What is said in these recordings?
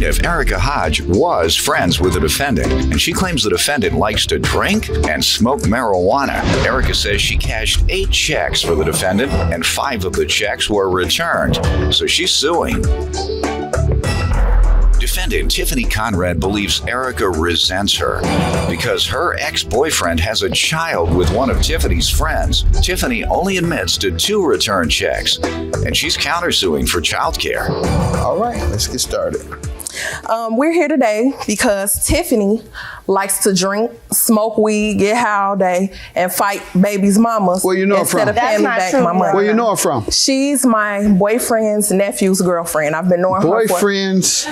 plaintiff, Erica Hodge, was friends with the defendant, and she claims the defendant likes to drink and smoke marijuana. Erica says she cashed 8 checks for the defendant, and 5 of the checks were returned, so she's suing. Defendant Tiffany Conrad believes Erica resents her because her ex-boyfriend has a child with one of Tiffany's friends. Tiffany only admits to 2 return checks, and she's countersuing for childcare. All right, let's get started. We're here today because Tiffany likes to drink, smoke weed, get high all day, and fight baby's mamas. Where you know her from? Instead of paying me back my money. Where you know her from? She's my boyfriend's nephew's girlfriend. I've been knowing her for... Boyfriend's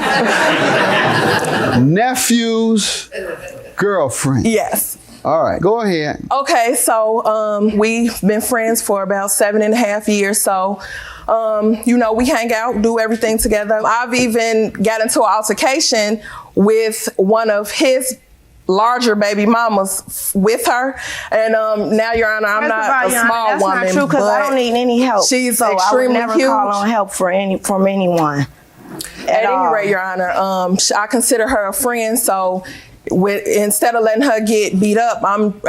nephew's girlfriend. Yes. All right, go ahead. Okay, so we've been friends for about 7.5 years. So, we hang out, do everything together. I've even got into an altercation with one of his larger baby mamas with her. And now, Your Honor, I'm not a small woman. That's not true, because I don't need any help. She's so extremely I would never huge. call on help from anyone. At any rate, Your Honor, I consider her a friend, so instead of letting her get beat up, I'm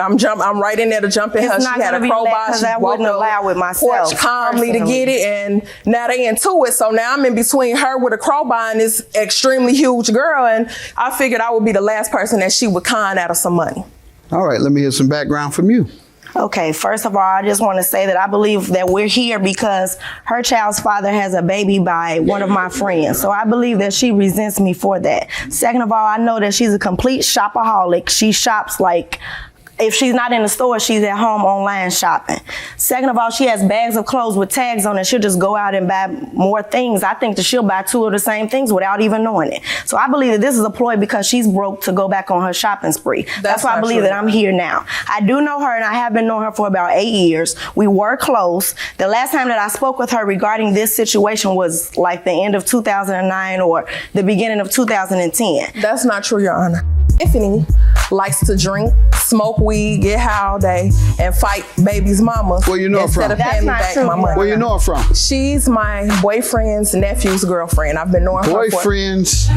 right in there to jump in her. She had a crowbar. She walked the porch calmly to get it, and now they into it. So now I'm in between her with a crowbar and this extremely huge girl, and I figured I would be the last person that she would con out of some money. All right, let me hear some background from you. Okay, first of all, I just want to say that I believe that we're here because her child's father has a baby by one of my friends. So I believe that she resents me for that. Second of all, I know that she's a complete shopaholic. She shops like... If she's not in the store, she's at home online shopping. Second of all, she has bags of clothes with tags on it. She'll just go out and buy more things. I think that she'll buy 2 of the same things without even knowing it. So I believe that this is a ploy because she's broke to go back on her shopping spree. That's why I believe that I'm here now. I do know her, and I have been knowing her for about 8 years. We were close. The last time that I spoke with her regarding this situation was like the end of 2009 or the beginning of 2010. That's not true, Your Honor. Tiffany likes to drink, smoke weed, get high all day, and fight baby's mamas. Where you know her from? Instead of paying me back my money. Where you know her from? She's my boyfriend's nephew's girlfriend. I've been knowing her for... Boyfriend's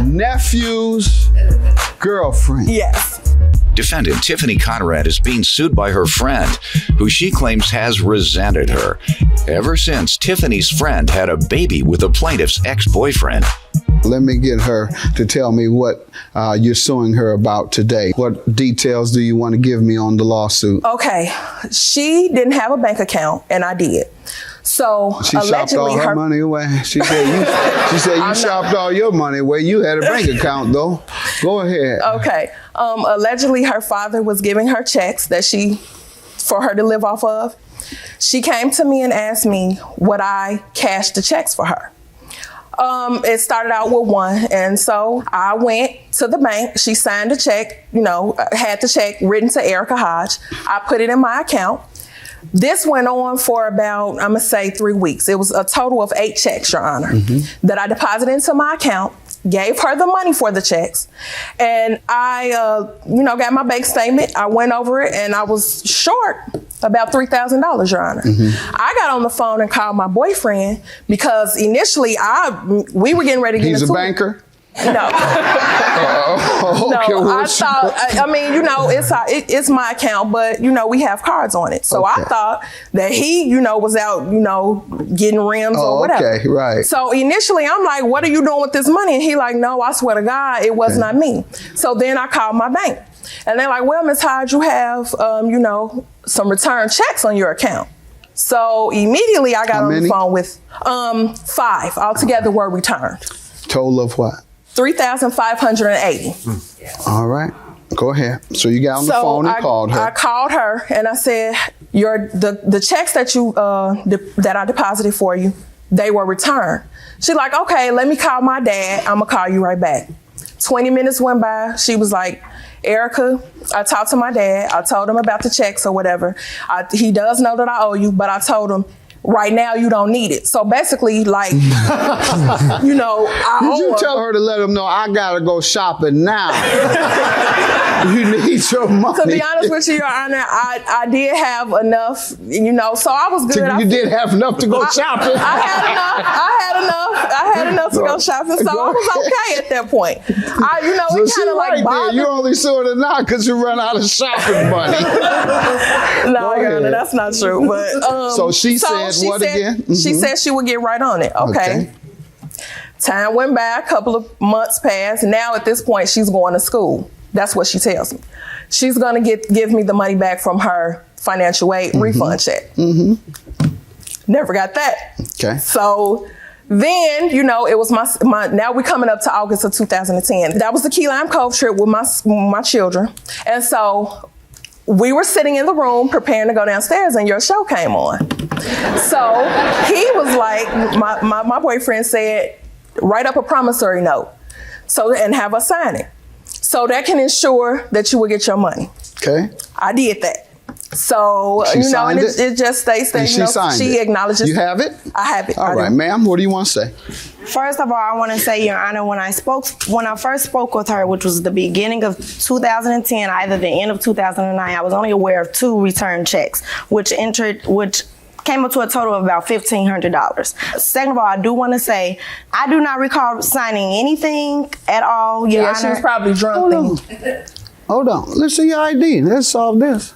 nephew's girlfriend. Yes. Defendant Tiffany Conrad is being sued by her friend, who she claims has resented her ever since Tiffany's friend had a baby with the plaintiff's ex-boyfriend. Let me get her to tell me what you're suing her about today. What details do you want to give me on the lawsuit? Okay, she didn't have a bank account, and I did. So she shopped all her money away. She said you shopped all your money away. You had a bank account though. Go ahead. Okay. Allegedly, her father was giving her checks for her to live off of. She came to me and asked me would I cash the checks for her. It started out with 1, and so I went to the bank. She signed a check, had the check written to Erica Hodge. I put it in my account. This went on for about, I'm gonna say 3 weeks. It was a total of 8 checks, Your Honor, that I deposited into my account, gave her the money for the checks, and I, got my bank statement. I went over it, and I was short about $3,000, Your Honor. I got on the phone and called my boyfriend because initially we were getting ready to get into it. He's a banker? No. No, I thought, it's my account, but, we have cards on it. So I thought that he, was out, getting rims or whatever. Okay, right. So initially I'm like, what are you doing with this money? And he like, no, I swear to God, it was not me. So then I called my bank. And they're like, well, Ms. Hodge, you have, some return checks on your account. So immediately I got on the phone with 5 altogether were returned. Total of what? $3,580. All right, go ahead. So you got on the phone and called her. I called her and I said, the checks that that I deposited for you, they were returned. She's like, okay, let me call my dad. I'm gonna call you right back. 20 minutes went by. She was like, Erica, I talked to my dad. I told him about the checks or whatever. He does know that I owe you, but I told him, right now you don't need it. So basically, like, I Did you tell her to let him know I gotta go shopping now? You need your money. To be honest with you, Your Honor, I did have enough, so I was good. You did have enough to go shopping. I had enough to go shopping, so I was okay at that point. It kind of like bothered. You only suing her now because you run out of shopping money. No, Your Honor, that's not true. But so she said what again? Mm-hmm. She said she would get right on it. Okay. Time went by, a couple of months passed. Now at this point, she's going to school. That's what she tells me. She's going to give me the money back from her financial aid refund check. Mm-hmm. Never got that. Okay. So then, it was my now we're coming up to August of 2010. That was the Key Lime Cove trip with my children. And so we were sitting in the room preparing to go downstairs and your show came on. So he was like, my boyfriend said, write up a promissory note and have us sign it. So that can ensure that you will get your money. Okay. I did that. So, it just states that, she acknowledges. You have it? I have it. All right, ma'am, what do you want to say? First of all, I want to say, Your Honor, when I first spoke with her, which was the beginning of 2010, either the end of 2009, I was only aware of 2 return checks, which came up to a total of about $1,500. Second of all, I do want to say, I do not recall signing anything at all, Your Honor. She was probably drunk. Hold on. Let's see your ID. Let's solve this.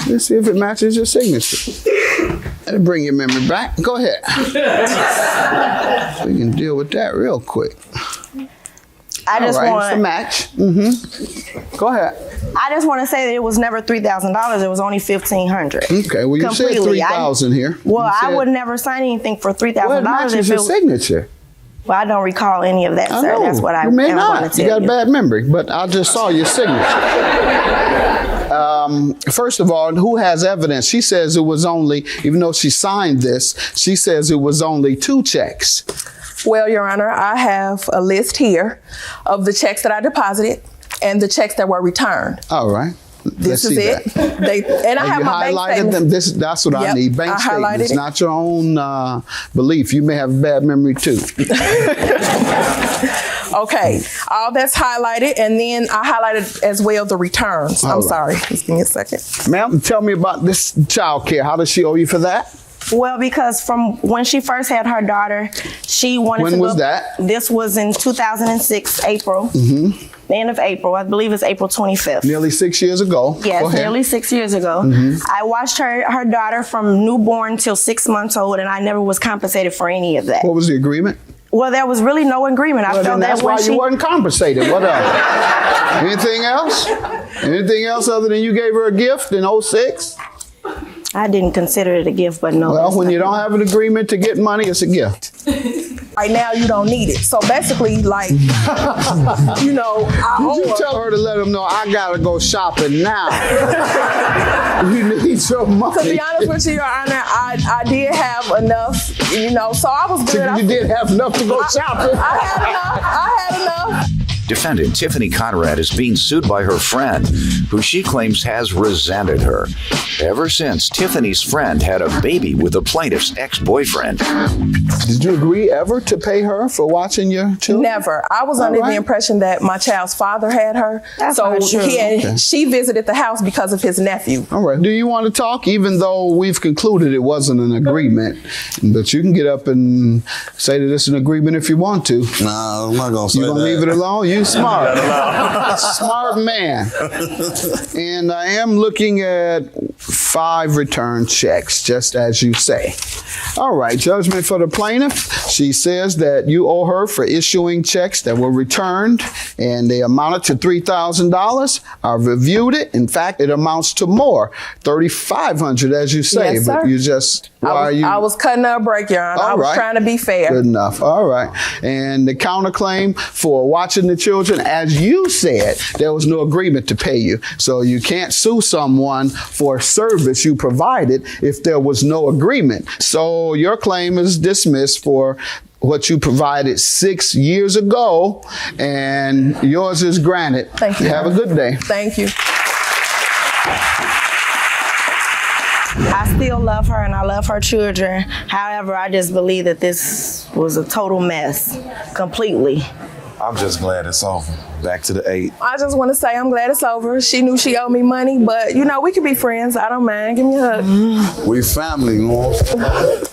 Let's see if it matches your signature. That'll bring your memory back. Go ahead. We can deal with that real quick. It's a match. Mm-hmm. Go ahead. I just want to say that it was never $3,000. It was only $1,500. Okay. Well, you said $3,000 here. Well, I would never sign anything for $3,000. Well, it matches your signature. Well, I don't recall any of that, sir. That's what I may not. Want to tell you got a bad memory, but I just saw your signature. First of all, who has evidence? She says it was only, even though she signed this, she says it was only 2 checks. Well, Your Honor, I have a list here of the checks that I deposited and the checks that were returned. All right. This is it. I have my bank statements. That's what I need. Bank statements, not your own belief. You may have a bad memory too. Okay, all that's highlighted, and then I highlighted as well the returns. I'm sorry. Just give me a second. Ma'am, tell me about this childcare. How does she owe you for that? Well, because from when she first had her daughter, she wanted to go. When was that? This was in 2006, April. Mm-hmm. The end of April. I believe it's April 25th. Nearly 6 years ago. Yes, nearly 6 years ago. Mm-hmm. I watched her daughter from newborn till 6 months old, and I never was compensated for any of that. What was the agreement? Well, there was really no agreement. I felt that's why you weren't compensated. What else? Anything else? Anything else other than you gave her a gift in 2006? I didn't consider it a gift, but no. Well, when you don't have an agreement to get money, it's a gift. Right now, you don't need it. So basically, like, I owe her. Tell her to let them know I gotta go shopping now. You need your money. To be honest with you, Your Honor, I did have enough, so I was good. You did have enough to go shopping. I had enough. Defendant Tiffany Conrad is being sued by her friend, who she claims has resented her ever since Tiffany's friend had a baby with the plaintiff's ex-boyfriend. Did you agree ever to pay her for watching your children? Never. I was under the impression that my child's father had her. That's not true. She visited the house because of his nephew. All right. Do you want to talk, even though we've concluded it wasn't an agreement? But you can get up and say that it's an agreement if you want to. No, I'm not going to say that. You going to leave it alone? You smart. Smart man. And I am looking at 5 return checks, just as you say. All right, judgment for the plaintiff. She says that you owe her for issuing checks that were returned, and they amounted to $3,000. I've reviewed it. In fact, it amounts to more, $3,500, as you say. Yes, but sir. you just I was cutting her a break, Your Honor. I was trying to be fair. Good enough. All right. And the counterclaim for watching the children, as you said, there was no agreement to pay you. So you can't sue someone for a service you provided if there was no agreement. So your claim is dismissed for what you provided 6 years ago, and yours is granted. Thank you. Have a good day. Thank you. I still love her and I love her children. However, I just believe that this was a total mess, completely. I'm just glad it's over. Back to the 8. I just want to say I'm glad it's over. She knew she owed me money, but you know, we could be friends. I don't mind. Give me a hug. We family, you know.